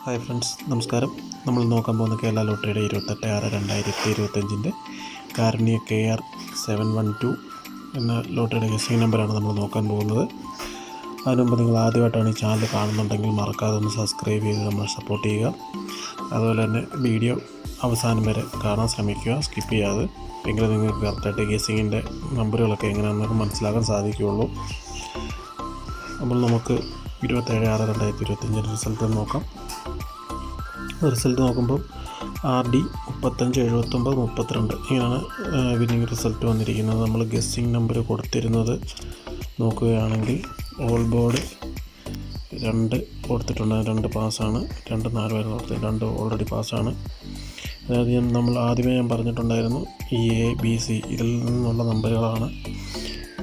Hi friends, നമസ്കാരം. നമ്മൾ നോക്കാൻ പോകുന്ന കേരള ലോട്ടറിയുടെ 28/6/2025 കാരുണ്യ KR 712 എന്ന ലോട്ടറിയുടെ ഗസിംഗ് നമ്പറാണ് നമ്മൾ നോക്കാൻ പോകുന്നത്. അതിനുമുമ്പ് നിങ്ങൾ ആദ്യമായിട്ടാണ് ഈ ചാനൽ കാണുന്നുണ്ടെങ്കിൽ മറക്കാതെ ഒന്ന് സബ്സ്ക്രൈബ് ചെയ്ത് നമ്മൾ സപ്പോർട്ട് ചെയ്യുക. അതുപോലെ തന്നെ വീഡിയോ അവസാനം വരെ കാണാൻ ശ്രമിക്കുക, സ്കിപ്പ് ചെയ്യാതെ. എങ്കിലും നിങ്ങൾക്ക് കറക്റ്റായിട്ട് ഗസിങ്ങിൻ്റെ നമ്പറുകളൊക്കെ എങ്ങനെയാണെന്നൊക്കെ മനസ്സിലാക്കാൻ സാധിക്കുകയുള്ളൂ. അപ്പോൾ നമുക്ക് 27/6/2025 റിസൾട്ട് നോക്കാം. റിസൾട്ട് നോക്കുമ്പോൾ RD 35 79 32 ഇങ്ങനെയാണ് വിന്നിങ് റിസൾട്ട് വന്നിരിക്കുന്നത്. നമ്മൾ ഗസ്സിങ് നമ്പർ കൊടുത്തിരുന്നത് നോക്കുകയാണെങ്കിൽ ഓൾ ബോർഡ് 2 കൊടുത്തിട്ടുണ്ട്, 2 പാസ്സാണ്. 2 4 വരെ കൊടുത്ത് 2 ഓൾറെഡി പാസ്സാണ്. അതായത് നമ്മൾ ആദ്യമേ ഞാൻ പറഞ്ഞിട്ടുണ്ടായിരുന്നു, ഈ ABC ഇതിൽ നിന്നുള്ള നമ്പറുകളാണ്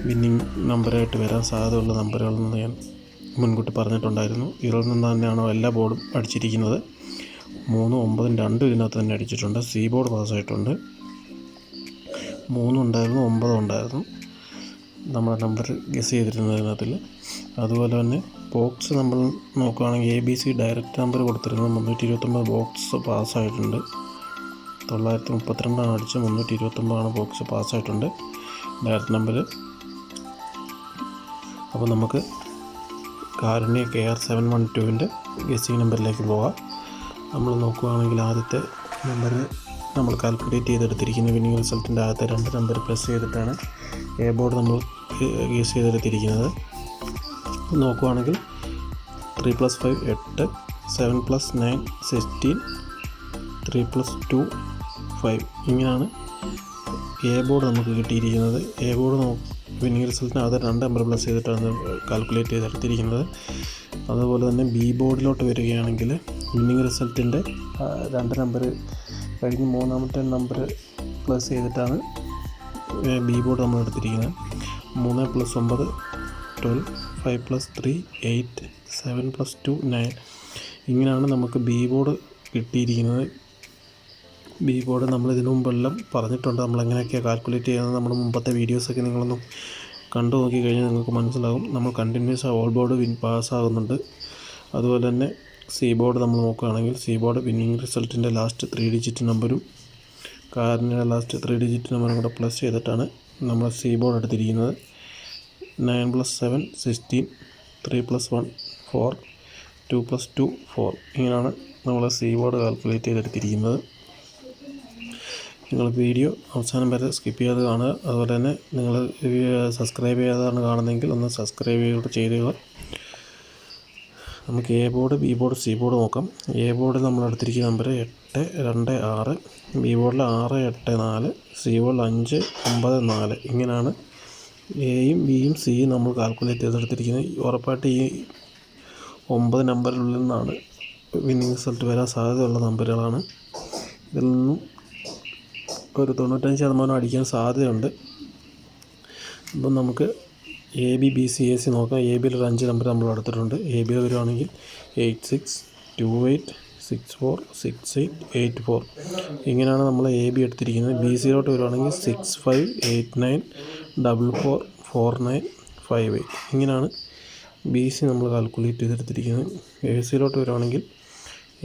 വിന്നിങ് നമ്പറായിട്ട് വരാൻ സാധ്യതയുള്ള നമ്പറുകളെന്ന് ഞാൻ മുൻകൂട്ടി പറഞ്ഞിട്ടുണ്ടായിരുന്നു. ഇതിൽ നിന്ന് തന്നെയാണ് എല്ലാ ബോർഡും അടിച്ചിരിക്കുന്നത്. 3, 9, 2 ഇതിനകത്ത് തന്നെ അടിച്ചിട്ടുണ്ട്. C board പാസ്സായിട്ടുണ്ട്. 3 ഉണ്ടായിരുന്നു, 9 ഉണ്ടായിരുന്നു നമ്മുടെ നമ്പർ ഗസ് ചെയ്തിരുന്നതിനകത്തിൽ. അതുപോലെ തന്നെ ബോക്സ് നമ്മൾ നോക്കുകയാണെങ്കിൽ ABC ഡയറക്റ്റ് നമ്പർ കൊടുത്തിരുന്നത് 329 ബോക്സ് പാസ്സായിട്ടുണ്ട്. 932 അടിച്ച് 329 ബോക്സ് പാസ്സായിട്ടുണ്ട് ഡയറക്റ്റ് നമ്പർ. അപ്പോൾ നമുക്ക് കാരുണ്യ KR 712 ഗസിംഗ് നമ്പറിലേക്ക് പോകാം. നമ്മൾ നോക്കുകയാണെങ്കിൽ ആദ്യത്തെ നമ്പർ നമ്മൾ കാൽക്കുലേറ്റ് ചെയ്തെടുത്തിരിക്കുന്ന വിന്നിങ് റിസൾട്ടിൻ്റെ ആദ്യത്തെ 2 നമ്പർ പ്ലസ് ചെയ്തിട്ടാണ് A ബോർഡ് നമ്മൾ ഗസ് ചെയ്തെടുത്തിരിക്കുന്നത്. നോക്കുകയാണെങ്കിൽ 3 + 5 8, 7 + 9 16, 3 + 2 5 ഇങ്ങനെയാണ് A ബോർഡ് നമുക്ക് കിട്ടിയിരിക്കുന്നത്. A ബോർഡ് വിന്നിങ് റിസൾട്ടിന് ആദ്യം 2 നമ്പർ പ്ലസ് ചെയ്തിട്ടാണ് കാൽക്കുലേറ്റ് ചെയ്തെടുത്തിരിക്കുന്നത്. അതുപോലെ തന്നെ B ബോർഡിലോട്ട് വരികയാണെങ്കിൽ വിന്നിങ് റിസൾട്ടിൻ്റെ 2 നമ്പർ കഴിഞ്ഞ് 3ാമത്തെ നമ്പർ പ്ലസ് ചെയ്തിട്ടാണ് B ബോർഡ് നമ്മൾ എടുത്തിരിക്കുന്നത്. 3 + 9 12, 5 + 3 8, 7 + 2 9 ഇങ്ങനെയാണ് നമുക്ക് B ബോർഡ് കിട്ടിയിരിക്കുന്നത്. B ബോർഡ് നമ്മൾ ഇതിനു മുമ്പെല്ലാം പറഞ്ഞിട്ടുണ്ട്, നമ്മളെങ്ങനെയൊക്കെയാണ് കാൽക്കുലേറ്റ് ചെയ്യുന്നത്. നമ്മുടെ മുമ്പത്തെ വീഡിയോസൊക്കെ നിങ്ങളൊന്നും കണ്ടു നോക്കിക്കഴിഞ്ഞാൽ നിങ്ങൾക്ക് മനസ്സിലാകും. നമ്മൾ കണ്ടിന്യൂസ് ഓൾ ബോർഡ് പാസ്സാകുന്നുണ്ട്. അതുപോലെ തന്നെ C ബോർഡ് നമ്മൾ നോക്കുകയാണെങ്കിൽ C ബോർഡ് വിന്നിങ് റിസൾട്ടിൻ്റെ ലാസ്റ്റ് 3 ഡിജിറ്റ് നമ്പറും കാറിൻ്റെ ലാസ്റ്റ് 3 ഡിജിറ്റ് നമ്പറും കൂടെ പ്ലസ് ചെയ്തിട്ടാണ് നമ്മൾ C ബോർഡ് എടുത്തിരിക്കുന്നത്. 9 + 7 16, 3 + 1 4, 2 + 2 4 ഇങ്ങനെയാണ് നമ്മൾ C ബോർഡ് കാൽക്കുലേറ്റ് ചെയ്തെടുത്തിരിക്കുന്നത്. നിങ്ങൾ വീഡിയോ അവസാനം വരെ സ്കിപ്പ് ചെയ്യാതെ കാണുക. അതുപോലെ തന്നെ നിങ്ങൾ സബ്സ്ക്രൈബ് ചെയ്യാതാണ് കാണുന്നതെങ്കിൽ ഒന്ന് സബ്സ്ക്രൈബ് ചെയ്യുക. നമുക്ക് A board, B board, C board നോക്കാം. A ബോർഡിൽ നമ്മൾ എടുത്തിരിക്കുന്ന നമ്പർ 8 2 6, B ബോർഡിൽ 6 8 4, C ബോർഡിൽ 5 9 4 ഇങ്ങനെയാണ് Aയും Bയും Cയും നമ്മൾ കാൽക്കുലേറ്റ് ചെയ്തെടുത്തിരിക്കുന്നത്. ഉറപ്പായിട്ട് ഈ 9 നമ്പറിനുള്ളിൽ നിന്നാണ് വിന്നിങ് റിസൾട്ട് വരാൻ സാധ്യതയുള്ള നമ്പറുകളാണ്. ഇതിൽ നിന്നും ഒരു 95% അടിക്കാൻ സാധ്യതയുണ്ട്. അപ്പം നമുക്ക് AB BC AC നോക്കാം. AB ഒരു 5 നമ്പർ നമ്മൾ എടുത്തിട്ടുണ്ട്. AB വരുവാണെങ്കിൽ 86 28 64 68 84 ഇങ്ങനെയാണ് നമ്മൾ AB എടുത്തിരിക്കുന്നത്. BCയിലോട്ട് വരുവാണെങ്കിൽ 65 89 44 49 58 ഇങ്ങനെയാണ് BC നമ്മൾ കാൽക്കുലേറ്റ് ചെയ്തെടുത്തിരിക്കുന്നത്. ACയിലോട്ട് വരുവാണെങ്കിൽ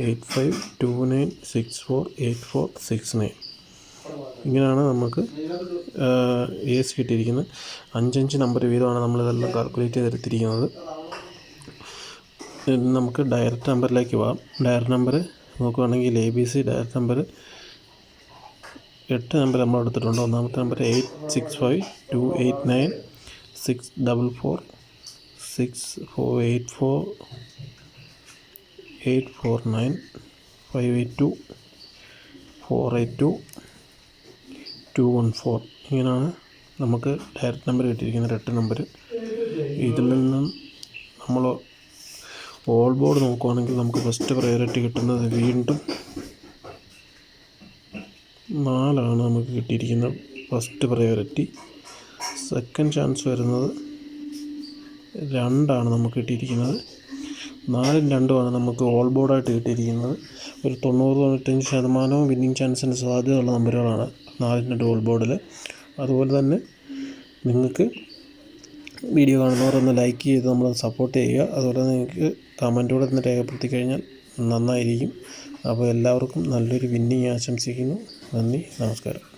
85 29 64 84 69 ഇങ്ങനെയാണ് നമുക്ക് AC കിട്ടിയിരിക്കുന്നത്. 5 നമ്പർ വീതമാണ് നമ്മളിതെല്ലാം കാൽക്കുലേറ്റ് ചെയ്തെടുത്തിരിക്കുന്നത്. നമുക്ക് ഡയറക്റ്റ് നമ്പറിലേക്ക് പോകാം. ഡയറക്റ്റ് നമ്പർ നോക്കുകയാണെങ്കിൽ ABC ഡയറക്റ്റ് നമ്പർ 8 നമ്പർ നമ്മൾ എടുത്തിട്ടുണ്ട്. ഒന്നാമത്തെ നമ്പർ 865 289 644 6484 849 582 482 214 ഇങ്ങനെയാണ് നമുക്ക് ഡയറക്റ്റ് നമ്പർ കിട്ടിയിരിക്കുന്ന 8 നമ്പർ. ഇതിൽ നിന്നും നമ്മൾ ഓൾ ബോർഡ് നോക്കുകയാണെങ്കിൽ നമുക്ക് ഫസ്റ്റ് പ്രയോറിറ്റി കിട്ടുന്നത് വീണ്ടും 4 നമുക്ക് കിട്ടിയിരിക്കുന്നത് ഫസ്റ്റ് പ്രയോറിറ്റി. സെക്കൻഡ് ചാൻസ് വരുന്നത് 2 നമുക്ക് കിട്ടിയിരിക്കുന്നത്. 4ഉം 2ഉമാണ് നമുക്ക് ഓൾ ബോർഡായിട്ട് കിട്ടിയിരിക്കുന്നത്. ഒരു 90-95% വിന്നിങ് ചാൻസിന് സാധ്യതയുള്ള നമ്പറുകളാണ് 4ഉം 2 ഓൾ ബോർഡിൽ. അതുപോലെ തന്നെ നിങ്ങൾക്ക് വീഡിയോ കാണുന്നവർ ഒന്ന് ലൈക്ക് ചെയ്ത് നമ്മൾ സപ്പോർട്ട് ചെയ്യുക. അതുപോലെ നിങ്ങൾക്ക് കമൻറ്റോടെ ഒന്ന് രേഖപ്പെടുത്തി കഴിഞ്ഞാൽ നന്നായിരിക്കും. അപ്പോൾ എല്ലാവർക്കും നല്ലൊരു വിന്നിങ് ആശംസിക്കുന്നു. നന്ദി, നമസ്കാരം.